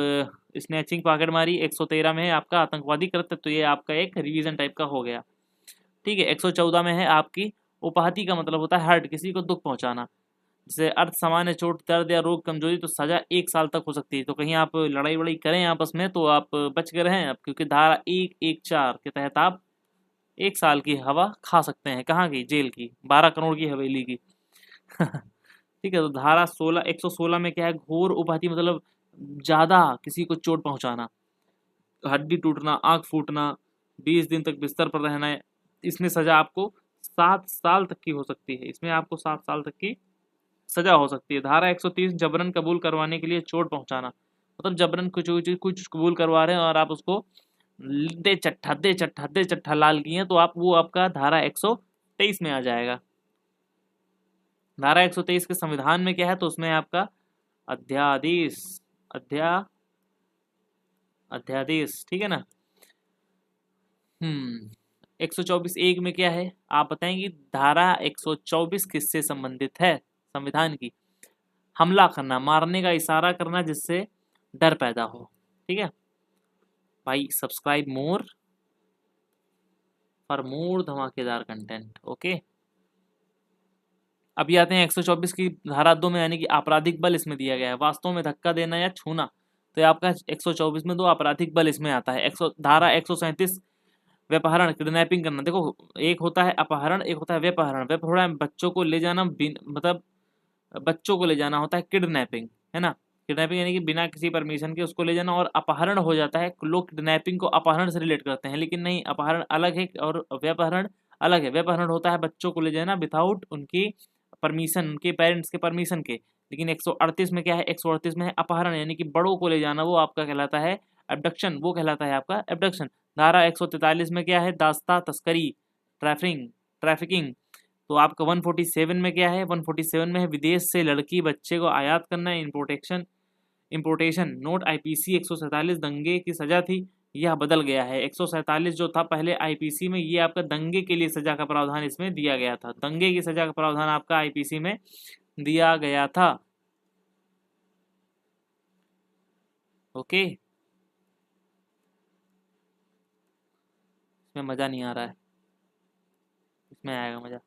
स्नैचिंग पॉकेटमारी 113 में है आपका आतंकवादी कृत्य। तो ये आपका एक रिवीजन टाइप का हो गया। ठीक है, 114 में है आपकी उपाहति का मतलब होता है हर्ट, किसी को दुख पहुंचाना। जैसे अर्थ सामान्य चोट, दर्द या रोग, कमजोरी, तो सजा 1 साल तक हो सकती है। तो कहीं आप लड़ाई वड़ाई करें आपस में तो आप बच गए रहें, क्योंकि धारा 114 के तहत आप 1 साल की हवा खा सकते हैं। कहाँ की? जेल की, 12 करोड़ की हवेली की। ठीक है, तो धारा 116 में क्या है? घोर उपाहति मतलब ज्यादा किसी को चोट पहुंचाना, हड्डी टूटना, आंख फूटना, 20 दिन तक बिस्तर पर रहना है। इसमें सजा आपको 7 साल तक की हो सकती है। इसमें आपको 7 साल तक की सजा हो सकती है। धारा 130 जबरन कबूल करवाने के लिए चोट पहुंचाना, मतलब जबरन कुछ कबूल करवा रहे हैं और आप उसको दे चट्ठा दे चट्ठा दे चट्ठा लाल किए, तो आप वो आपका धारा 123 में आ जाएगा। धारा 123 के संविधान में क्या है? तो उसमें आपका अध्यादेश, अध्यादेश, ठीक है ना। 124(1) में क्या है आप बताएंगे? धारा 124 किससे संबंधित है? संविधान की। हमला करना, मारने का इशारा करना जिससे डर पैदा हो। ठीक है भाई, सब्सक्राइब मोर फॉर मोर धमाकेदार कंटेंट। ओके, अभी आते हैं 124 की धारा 2 में, यानी कि आपराधिक बल इसमें दिया गया है। वास्तव में धक्का देना या छूना, तो ये आपका 124 में 2 आपराधिक बल इसमें आता है। धारा 137 व्यपहरण, किडनैपिंग करना। देखो, एक होता है अपहरण, एक होता है व्यपहरण। व्यपहरण बच्चों को ले जाना, मतलब बच्चों को ले जाना होता है किडनैपिंग, है ना। किडनैपिंग यानी कि बिना किसी परमिशन के उसको ले जाना। और अपहरण हो जाता है, लोग किडनैपिंग को अपहरण से रिलेट करते हैं, लेकिन नहीं, अपहरण अलग है और व्यपहरण अलग है। व्यपहरण होता है बच्चों को ले जाना विदाउट उनकी परमिशन, उनके पेरेंट्स के परमिशन के। लेकिन 138 में क्या है? 138 में है अपहरण, यानी कि बड़ों को ले जाना, वो आपका कहलाता है एबडक्शन, वो कहलाता है आपका एबडक्शन। धारा 143 में क्या है? दास्ता, तस्करी, ट्रैफिकिंग। तो आपका 147 में क्या है? 147 में है विदेश से लड़की बच्चे को आयात करना, इंपोर्टेशन। नोट IPC 147 दंगे की सजा थी, यह बदल गया है। 147 जो था पहले IPC में, ये आपका दंगे के लिए सजा का प्रावधान इसमें दिया गया था। दंगे की सजा का प्रावधान आपका IPC में दिया गया था। ओके, इसमें मजा नहीं आ रहा है, इसमें आएगा मजा।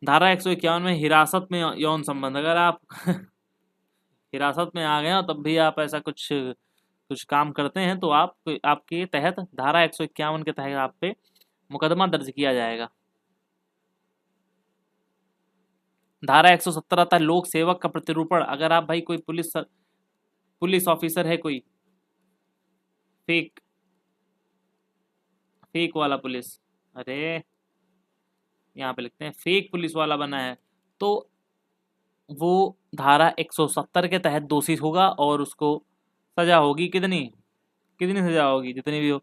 धारा 151 में हिरासत में यौन संबंध, अगर आप हिरासत में आ गए हो तब भी आप ऐसा कुछ कुछ काम करते हैं तो आप आपके तहत धारा 151 के तहत आप पे मुकदमा दर्ज किया जाएगा। धारा 170 आता है लोक सेवक का प्रतिरूपण। अगर आप भाई कोई पुलिस ऑफिसर है, कोई फेक फेक वाला पुलिस, अरे यहाँ पे लिखते हैं फेक पुलिस वाला बना है, तो वो धारा 170 के तहत दोषी होगा और उसको सजा होगी। कितनी कितनी सजा होगी? जितनी भी हो।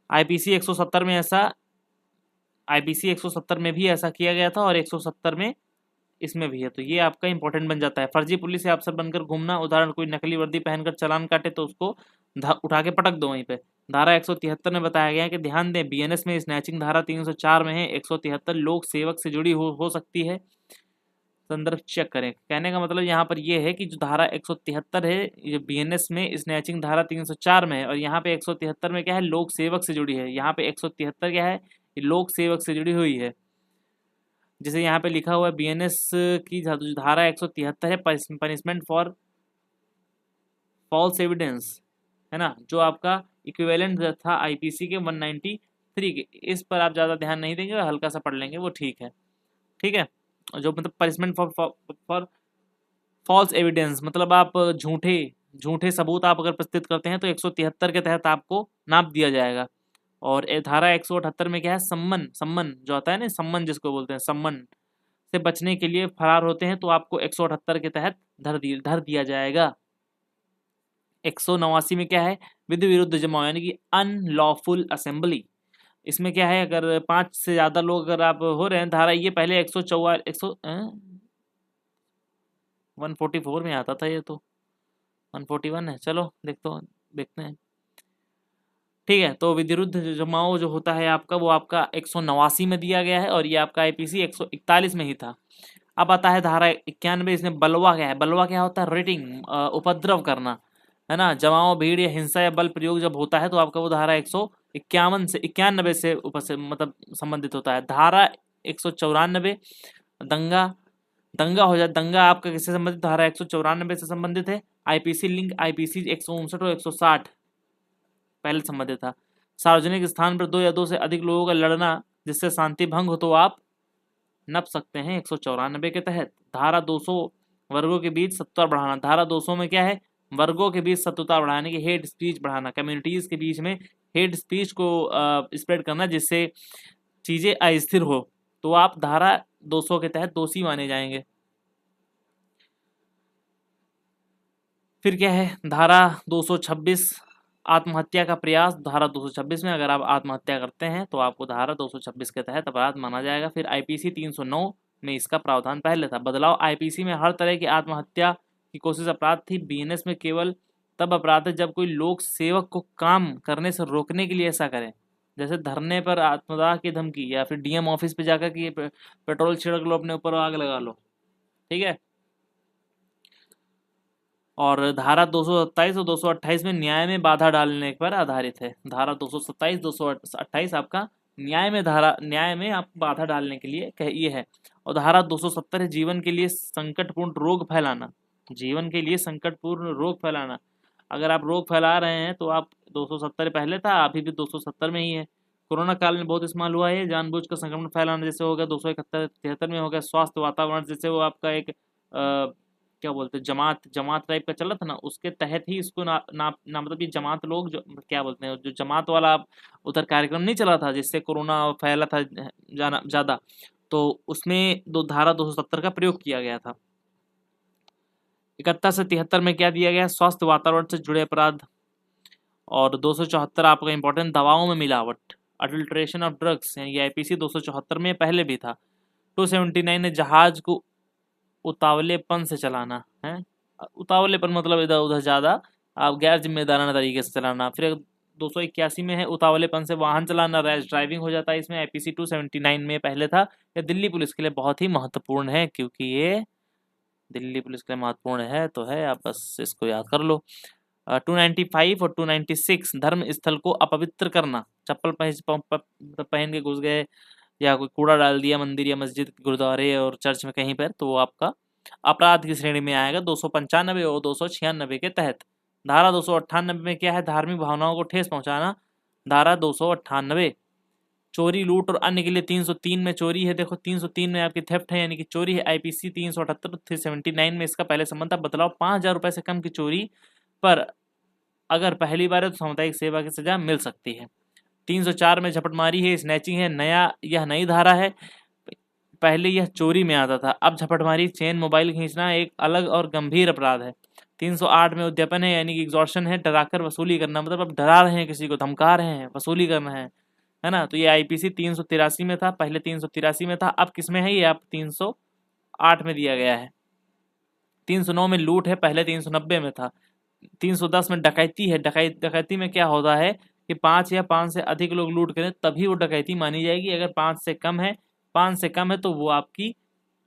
IPC 170 में ऐसा, IPC 170 में भी ऐसा किया गया था और 170 में इसमें भी है। तो ये आपका इंपॉर्टेंट बन जाता है। फर्जी पुलिस या अफसर बनकर घूमना, उदाहरण कोई नकली वर्दी पहनकर चालान काटे तो उसको उठा के पटक दो वहीं पे। धारा 173 में बताया गया है कि ध्यान दें, BNS में स्नैचिंग धारा 304 में है। 173 लोक सेवक से जुड़ी हो सकती है। संदर्भ चेक करें। कहने का मतलब यहाँ पर ये है कि जो धारा 173 है ये BNS में स्नैचिंग धारा 304 में है, और यहाँ पे 173 में क्या है? लोक सेवक से जुड़ी है। यहाँ पे 173 क्या है? ये लोक सेवक से जुड़ी हुई है। जैसे यहाँ पे लिखा हुआ है BNS की धारा 173 है पनिशमेंट फॉर फॉल्स एविडेंस, है ना, जो आपका इक्विवेलेंट था IPC के 193 के। इस पर आप ज़्यादा ध्यान नहीं देंगे, हल्का सा पढ़ लेंगे, वो ठीक है। ठीक है, जो मतलब पनिशमेंट फॉर फॉल्स एविडेंस, मतलब आप झूठे झूठे सबूत आप अगर प्रस्तुत करते हैं तो 173 के तहत आपको नाप दिया जाएगा। और धारा 178 में क्या है, सम्मन सम्मन जो आता है ना, सम्मन जिसको बोलते हैं, सम्मन से बचने के लिए फरार होते हैं तो आपको 178 के तहत धर दिया जाएगा। 189 में क्या है, विधि विरुद्ध जमाव यानी कि अनलॉफुल असेंबली। इसमें क्या है, अगर 5 से ज़्यादा लोग अगर आप हो रहे हैं, धारा ये पहले 144 में आता था, ये तो 141 है। चलो देखते हैं। ठीक है, तो विधिरुद्ध जमाओ जो होता है आपका, वो आपका 189 में दिया गया है और ये आपका आईपीसी 141 में ही था। अब आता है धारा 91, इसमें बलवा क्या है, बलवा क्या होता है, रेटिंग, उपद्रव करना, है ना, जमाओ भीड़ या हिंसा या बल प्रयोग जब होता है तो आपका वो धारा 151 से 91 से मतलब संबंधित होता है। धारा 194 दंगा, दंगा हो जाए, दंगा आपका किससे संबंधित, धारा 194 से संबंधित है। आईपीसी लिंक आईपीसी 159 और 160 पहले संबंधित था। सार्वजनिक स्थान पर 2 या 2 से अधिक लोगों का लड़ना जिससे शांति भंग हो तो आप नप सकते हैं 194 के तहत। धारा 200 वर्गों के बीच सत्ता बढ़ाना, धारा 200 में क्या है, वर्गों के बीच सत्ता बढ़ाने की, हेड स्पीच बढ़ाना, कम्युनिटीज के बीच में हेड स्पीच को स्प्रेड करना जिससे चीजें अस्थिर हो, तो आप धारा 200 के तहत दोषी माने जाएंगे। फिर क्या है, धारा 226 आत्महत्या का प्रयास, धारा 226 में अगर आप आत्महत्या करते हैं तो आपको धारा 226 के तहत अपराध माना जाएगा। फिर आईपीसी 309 में इसका प्रावधान पहले था। बदलाव, आईपीसी में हर तरह की आत्महत्या की कोशिश अपराध थी। बीएनएस में केवल तब अपराध है जब कोई लोक सेवक को काम करने से रोकने के लिए ऐसा करे, जैसे धरने पर आत्मदाह की धमकी, या फिर डीएम ऑफिस पे जाकर कि पेट्रोल छिड़क लो, अपने ऊपर आग लगा लो। ठीक है, और धारा 227 और 228 में न्याय में बाधा डालने पर आधारित है। धारा 227 228 आपका न्याय में आप बाधा डालने के लिए ये है। और धारा 270 है जीवन के लिए संकटपूर्ण रोग फैलाना, जीवन के लिए संकटपूर्ण रोग फैलाना। अगर आप रोग फैला रहे हैं तो आप 270 पहले था, अभी भी 270 में ही है। कोरोना काल में बहुत इस्तेमाल हुआ है, जानबूझकर संक्रमण फैलाना जैसे हो गया 271 में हो गया। स्वास्थ्य वातावरण जैसे वो आपका एक क्या बोलते हैं, जमात टाइप का चला था ना, उसके तहत ही इसको ना मतलब ये जमात लोग जो क्या बोलते हैं, जो जमात वाला उधर कार्यक्रम नहीं चला था जिससे कोरोना फैला था जाना ज़्यादा, तो उसमें धारा 270 का प्रयोग किया गया था। 71 से 73 में क्या दिया गया, स्वास्थ्य वातावरण से जुड़े अपराध। और 274 आपका इंपॉर्टेंट, दवाओं में मिलावट, अडल्ट्रेशन ऑफ ड्रग्स, यानी आईपीसी 274 में पहले भी था। 279 है जहाज को उतावलेपन से चलाना है, उतावलेपन मतलब इधर उधर ज़्यादा आप गैर जिम्मेदाराना तरीके से चलाना। फिर 281 में है उतावलेपन से वाहन चलाना, रैश ड्राइविंग हो जाता है इसमें। आईपीसी 279 में पहले था। ये दिल्ली पुलिस के लिए बहुत ही महत्वपूर्ण है, क्योंकि ये दिल्ली पुलिस के लिए महत्वपूर्ण है तो है, आप बस इसको याद कर लो। 295 और 296 धर्म स्थल को अपवित्र करना, चप्पल पहन के घुस गए या कोई कूड़ा डाल दिया मंदिर या मस्जिद, गुरुद्वारे और चर्च में कहीं पर, तो वो आपका अपराध की श्रेणी में आएगा 295 और 296 के तहत। धारा 298 में क्या है, धार्मिक भावनाओं को ठेस पहुंचाना, धारा 298। चोरी लूट और अन्य के लिए 303 में चोरी है, देखो 303 में आपकी थेफ्ट है यानी कि चोरी है। आईपीसी 378 379 में इसका पहले संबंध था। बदलाव, 5000 रुपए से कम की चोरी पर अगर पहली बार है तो सामुदायिक सेवा की सजा मिल सकती है। 304 में झपटमारी है, स्नैचिंग है, यह नई धारा है, पहले यह चोरी में आता था, अब झपटमारी चेन मोबाइल खींचना एक अलग और गंभीर अपराध है। 308 में उद्यपन है यानी कि एग्जॉर्शन है, डराकर वसूली करना, मतलब अब डरा रहे हैं किसी को, धमका रहे हैं, वसूली करना है ना। तो ये आईपीसी 383 में था, पहले 383 में था, अब किस में है, ये आप 308 में दिया गया है। 309 में लूट है, पहले 390 में था। 310 में डकैती है, डकैती में क्या होता है कि 5 या 5 से अधिक लोग लूट करें तभी वो डकैती मानी जाएगी। अगर 5 से कम है तो वो आपकी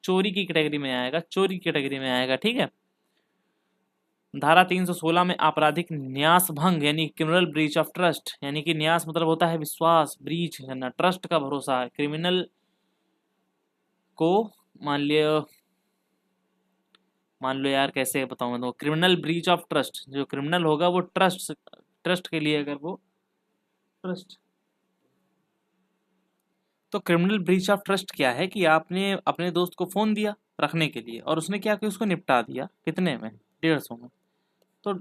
चोरी की कैटेगरी में आएगा, चोरी की कैटेगरी में आएगा। ठीक है। धारा 316 में आपराधिक न्यास भंग यानी क्रिमिनल ब्रीच ऑफ ट्रस्ट, यानी कि न्यास मतलब होता है विश्वास, ब्रीच करना, ट्रस्ट का भरोसा है। क्रिमिनल को मान लो यार कैसे बताऊं मैं तो, क्रिमिनल ब्रीच ऑफ ट्रस्ट, जो क्रिमिनल होगा वो ट्रस्ट के लिए, अगर वो ट्रस्ट तो क्रिमिनल ब्रीच ऑफ ट्रस्ट क्या है कि आपने अपने दोस्त को फ़ोन दिया रखने के लिए और उसने क्या किया, उसको निपटा दिया कितने में, 150 में। तो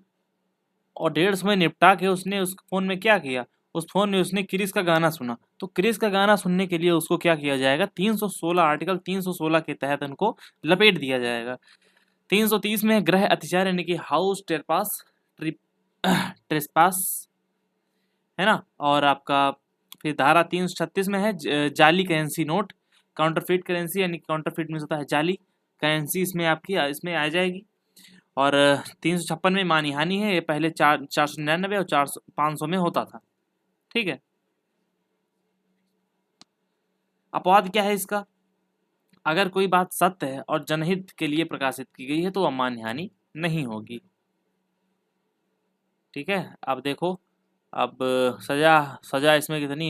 और 150 में निपटा के उसने उस फ़ोन में क्या किया, उस फ़ोन में उसने क्रिस का गाना सुना। तो क्रिस का गाना सुनने के लिए उसको क्या किया जाएगा, 316 आर्टिकल 316 के तहत उनको लपेट दिया जाएगा। 330 में गृह अतिचार यानी कि हाउस ट्रेसपास है ना। और आपका फिर धारा 336 में है जाली करेंसी नोट, काउंटरफीट करेंसी यानी काउंटरफीट में होता है जाली करेंसी, इसमें आपकी इसमें आ जाएगी। और 356 में मानी हानि है, ये पहले 499 और 500 में होता था। ठीक है, अपवाद क्या है इसका, अगर कोई बात सत्य है और जनहित के लिए प्रकाशित की गई है तो वह मान्य हानि नहीं होगी। ठीक है, अब देखो, अब सजा सजा इसमें कितनी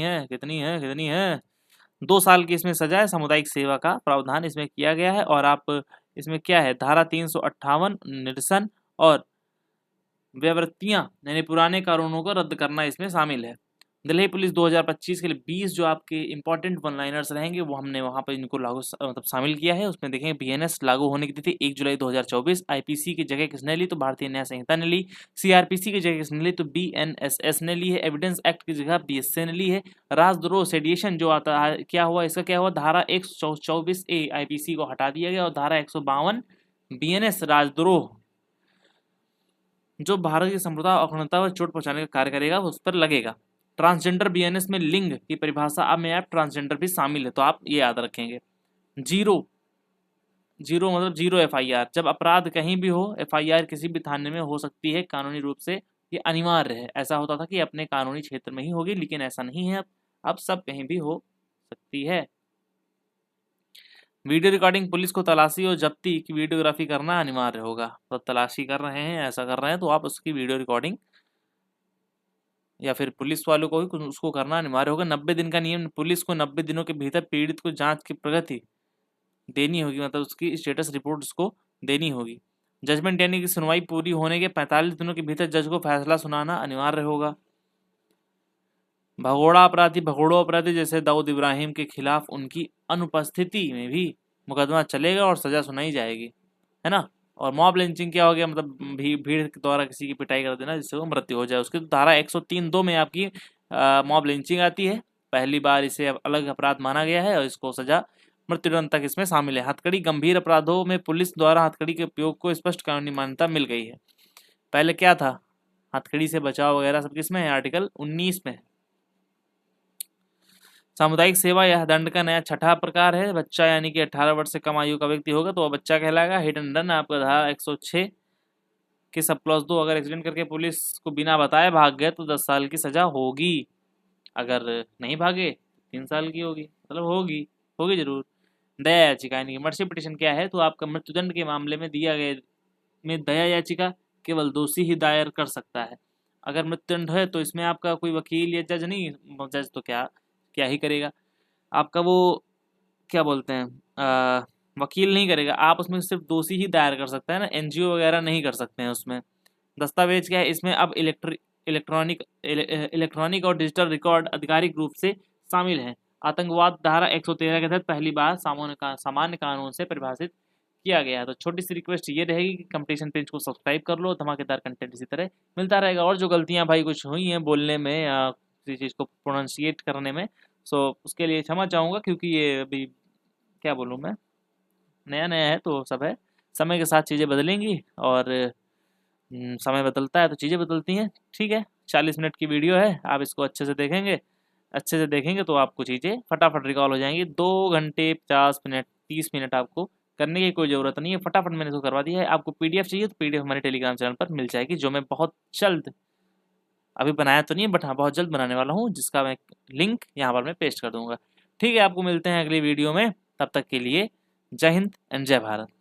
है 2 साल की इसमें सजा है, सामुदायिक सेवा का प्रावधान इसमें किया गया है। और आप इसमें क्या है, धारा 358 निरसन और व्यवृत्तियां यानी पुराने कानूनों को रद्द करना इसमें शामिल है। दिल्ली पुलिस 2025 के लिए 20 जो आपके इंपॉर्टेंट वन लाइनर्स रहेंगे वो हमने वहाँ पर इनको लागू मतलब शामिल किया है। उसमें देखेंगे बीएनएस लागू होने की तिथि 1 जुलाई 2024, आईपीसी की जगह किसने ली तो भारतीय न्याय संहिता ने ली, सीआरपीसी की जगह किसने ली तो बीएनएसएस ने ली है, एविडेंस एक्ट की जगह बीएसए ने ली है। राजद्रोह सेडिएशन जो आता है क्या हुआ, इसका क्या हुआ, धारा 124A आईपीसी को हटा दिया गया और धारा 152 बीएनएस राजद्रोह जो भारत की संप्रभुता और अखंडता पर चोट पहुंचाने का कार्य करेगा उस पर लगेगा। ट्रांसजेंडर बीएनएस में लिंग की परिभाषा अब में आप ट्रांसजेंडर भी शामिल है, तो आप ये याद रखेंगे। जीरो जीरो मतलब जीरो एफआईआर, जब अपराध कहीं भी हो एफआईआर किसी भी थाने में हो सकती है, कानूनी रूप से ये अनिवार्य है। ऐसा होता था कि अपने कानूनी क्षेत्र में ही होगी, लेकिन ऐसा नहीं है, अब सब कहीं भी हो सकती है। वीडियो रिकॉर्डिंग, पुलिस को तलाशी और जब्ती की वीडियोग्राफी करना अनिवार्य होगा। तो तलाशी कर रहे हैं, ऐसा कर रहे हैं, तो आप उसकी वीडियो रिकॉर्डिंग या फिर पुलिस वालों को ही उसको करना अनिवार्य होगा। 90 दिन का नियम, पुलिस को 90 दिनों के भीतर पीड़ित को जांच की प्रगति देनी होगी, मतलब उसकी स्टेटस रिपोर्ट उसको देनी होगी। जजमेंट यानी कि सुनवाई पूरी होने के 45 दिनों के भीतर जज को फैसला सुनाना अनिवार्य होगा। भगोड़ो अपराधी जैसे दाऊद इब्राहिम के खिलाफ उनकी अनुपस्थिति में भी मुकदमा चलेगा और सजा सुनाई जाएगी, है ना। और मॉब लिंचिंग क्या हो गया, मतलब भीड़ के द्वारा किसी की पिटाई कर देना जिससे वो मृत्यु हो जाए, उसकी तो धारा 103(2) में आपकी मॉब लिंचिंग आती है। पहली बार इसे अलग अपराध माना गया है और इसको सजा मृत्युदंड तक इसमें शामिल है। हथकड़ी, गंभीर अपराधों में पुलिस द्वारा हथकड़ी के उपयोग को स्पष्ट कानूनी मान्यता मिल गई है। पहले क्या था, हथकड़ी से बचाव वगैरह सब किसमें है, आर्टिकल 19 में। सामुदायिक सेवा यह दंड का नया छठा प्रकार है। बच्चा यानी कि 18 वर्ष से कम आयु का व्यक्ति होगा तो वह बच्चा कहलाएगा। हिट एंड रन आपका धारा 106 के सब क्लॉज 2, अगर एक्सीडेंट करके पुलिस को बिना बताए भाग गए तो 10 साल की सजा होगी, अगर नहीं भागे 3 साल की होगी, मतलब होगी होगी जरूर। दया याचिका यानी कि मर्सी पिटिशन क्या है, तो आपका मृत्युदंड के मामले में दिया गया में दया याचिका केवल दोषी ही दायर कर सकता है। अगर मृत्युदंड है तो इसमें आपका कोई वकील या जज नहीं, जज तो क्या ही करेगा, आपका वो क्या बोलते हैं वकील नहीं करेगा, आप उसमें सिर्फ दोषी ही दायर कर सकते हैं ना, एनजीओ वगैरह नहीं कर सकते हैं उसमें। दस्तावेज क्या है, इसमें अब इलेक्ट्रॉनिक और डिजिटल रिकॉर्ड आधिकारिक रूप से शामिल हैं। आतंकवाद धारा 113 के तहत पहली बार सामान्य कानून से परिभाषित किया गया है। तो छोटी सी रिक्वेस्ट ये रहेगी कि कंपटीशन पेज को सब्सक्राइब कर लो, धमाकेदार कंटेंट इसी तरह मिलता रहेगा। और जो गलतियां भाई कुछ हुई हैं बोलने में या किसी चीज़ को प्रोनाउंसिएट करने में, सो उसके लिए क्षमा चाहूँगा, क्योंकि ये अभी क्या बोलूँ मैं, नया नया है तो सब है, समय के साथ चीज़ें बदलेंगी और समय बदलता है तो चीज़ें बदलती हैं। ठीक है, 40 मिनट की वीडियो है, आप इसको अच्छे से देखेंगे तो आपको चीज़ें फटाफट रिकॉल हो जाएंगी। 2 घंटे 50 मिनट 30 मिनट आपको करने की कोई ज़रूरत नहीं है, फटाफट मैंने इसको करवा दिया है। आपको पीडीएफ चाहिए तो पीडीएफ हमारे टेलीग्राम चैनल पर मिल जाएगी, जो मैं बहुत जल्द, अभी बनाया तो नहीं है बट हाँ बहुत जल्द बनाने वाला हूँ, जिसका मैं लिंक यहाँ पर मैं पेस्ट कर दूँगा। ठीक है, आपको मिलते हैं अगली वीडियो में, तब तक के लिए जय हिंद एंड जय भारत।